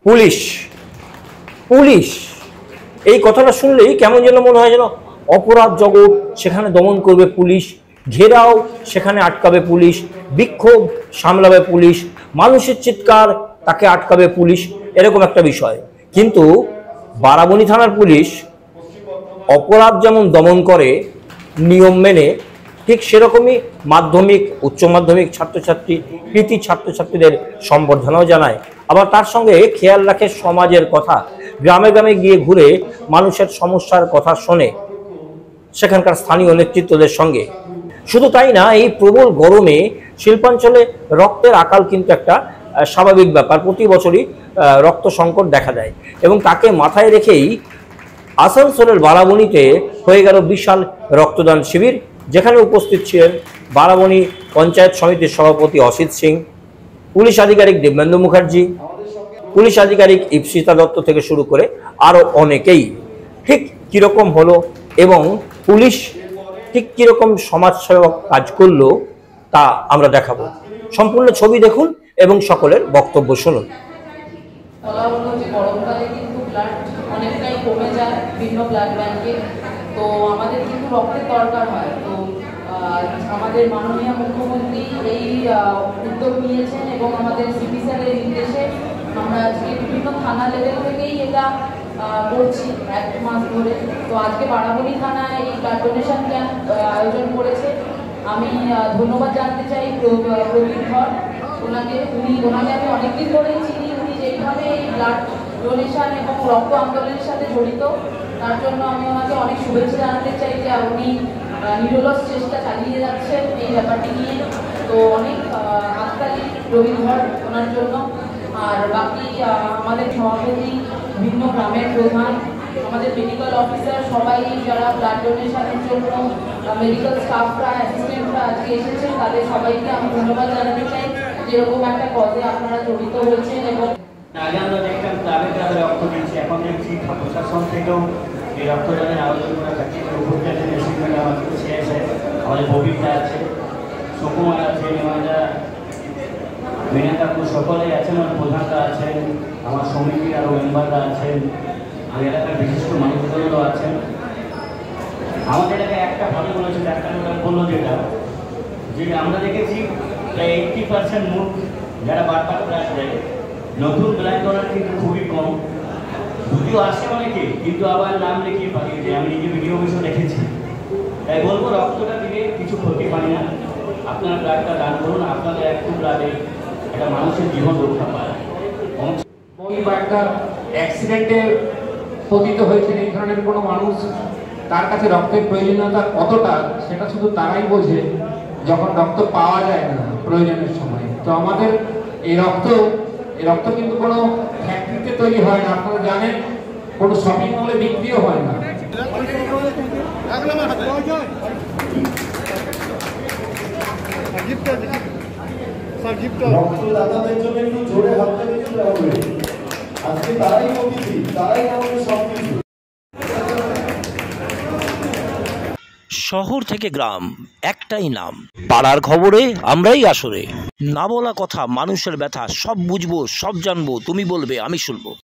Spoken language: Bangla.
পুলিশ পুলিশ এই কথাটা শুনলেই কেমন যেন মনে হয় যেন অপরাধ জগৎ সেখানে দমন করবে পুলিশ, ঘেরাও সেখানে আটকাবে পুলিশ, বিক্ষোভ সামলাবে পুলিশ, মানুষের চিৎকার তাকে আটকাবে পুলিশ, এরকম একটা বিষয়। কিন্তু বারাবণী থানার পুলিশ অপরাধ যেমন দমন করে নিয়ম মেনে, ঠিক সেরকমই মাধ্যমিক উচ্চ মাধ্যমিক ছাত্রছাত্রী কৃতি ছাত্রছাত্রীদের সম্বর্ধনাও জানায়। আবার তার সঙ্গে খেয়াল রাখে সমাজের কথা, গ্রামে গ্রামে গিয়ে ঘুরে মানুষের সমস্যার কথা শোনে সেখানকার স্থানীয় নেতৃত্বদের সঙ্গে। শুধু তাই না, এই প্রবল গরমে শিল্পাঞ্চলে রক্তের আকাল কিন্তু একটা স্বাভাবিক ব্যাপার, প্রতি বছরই রক্ত সংকট দেখা দেয়। এবং তাকে মাথায় রেখেই আসানসোলের বারাবণীতে হয়ে গেল বিশাল রক্তদান শিবির, যেখানে উপস্থিত ছিলেন বারাবণী পঞ্চায়েত সমিতির সভাপতি অসিত সিং, পুলিশ আধিকারিক দিব্যেন্দু মুখার্জি, পুলিশ আধিকারিক ইপসিতা দত্ত থেকে শুরু করে আরও অনেকেই। ঠিক কীরকম হলো এবং পুলিশ ঠিক কীরকম সমাজসেবক কাজ করলো তা আমরা দেখাবো। সম্পূর্ণ ছবি দেখুন এবং সকলের বক্তব্য শুনুন। গরমকালে কিন্তু ব্লাড অনেকটাই কমে যায় বিভিন্ন ব্লাড ব্যাংকে, তো আমাদের কিন্তু রক্তের দরকার হয়। তো আমাদের মাননীয় মুখ্যমন্ত্রী এই উদ্যোগ নিয়েছেন এবং আমাদের সিপি স্যারের নির্দেশে আমরা আজকে বিভিন্ন থানা লেভেল থেকেই এটা করছি এক মাস ধরে। তো আজকে বারাবণী থানায় এই ব্লাড ডোনেশন ক্যাম্প আয়োজন করেছে। আমি ধন্যবাদ জানাতে চাই প্রদীপ ধর, ওনাকে আমি অনেকদিন ধরেই চিনি। উনি যেইভাবে এই ব্লাড ডোনেশন এবং রক্ত আন্দোলনের সাথে জড়িত, তার জন্য আমি ওনাকে অনেক শুভেচ্ছা জানাতে চাই যে উনি নিরলস চেষ্টা চালিয়ে যাচ্ছেন এই ব্যাপারটি নিয়ে। তো অনেক হাততালি রবীন্দ্র ধর ওনার জন্য। আর বাকি আমাদের সভাপতি, বিভিন্ন গ্রামের প্রধান, আমাদের মেডিকেল অফিসার, সবাই যারা ব্লাড ডোনেশনের জন্য মেডিকেল স্টাফরা, অ্যাসিস্ট্যান্টরা আজকে এসেছেন, তাদের সবাইকে আমি ধন্যবাদ জানাতে চাই যেরকম একটা কজে আপনারা জড়িত হয়েছেন। এবং আগে আমরা দেখতাম ক্লাবে ক্লাবে রক্ত দিচ্ছি, এখন দেখছি প্রশাসন থেকেও এই রক্তদানের আয়োজন করে থাকি। উপজেলা মেশিনটা আমাদের সিএসএ, আমাদের ববিতা আছে, সুকুমার আছে, নিমাজা, মিনা কাকু, সকলেই আছেন, আমার প্রধানরা আছেন, আমার সমিতির আরও মেম্বাররা আছেন, আর এলাকার বিশিষ্ট মানুষজনও আছেন। আমাদের এলাকায় একটা ভালো বলেছে, ডাক্তার বললো যে আমরা দেখেছি প্রায় 80% মুখ যারা বারবার ব্লাড দেয়, নতুন ব্লাড ডোনার কিন্তু খুবই কম। যদিও আসে অনেকে, কিন্তু আবার নাম লিখিয়ে পাঠিয়ে দেয়। আমি নিজে ভিডিও অফিসেও দেখেছি। তাই বলবো, রক্তটা দিলে কিছু ক্ষতি পায় না, আপনারা ব্লাডটা দান করুন। আপনাদের একটু ব্লাডে একটা মানুষের জীবন রক্ষা পায়। বা একটা অ্যাক্সিডেন্টে পতিত হয়েছেন এই ধরনের কোনো মানুষ, তার কাছে রক্তের প্রয়োজনীয়তা কতটা সেটা শুধু তারাই বোঝে যখন রক্ত পাওয়া যায় না প্রয়োজনের সময়। তো আমাদের এই রক্ত কিন্তু কোনো ফ্যাক্টরিতে তৈরি হয় না, আপনারা জানেন, কোনো শপিং মলে বিক্রিও হয় না। রক্তদাতাদের জন্য একটু জোরে হাততালি দিতে হবে। আজকে তারাই অতিথি, তারাই আমাদের সবকিছু। শহর থেকে গ্রাম, একটাই নাম, পাড়ার খবরে আমরাই আসরে। না বলা কথা, মানুষের ব্যথা, সব বুঝবো, সব জানবো, তুমি বলবে আমি শুনবো।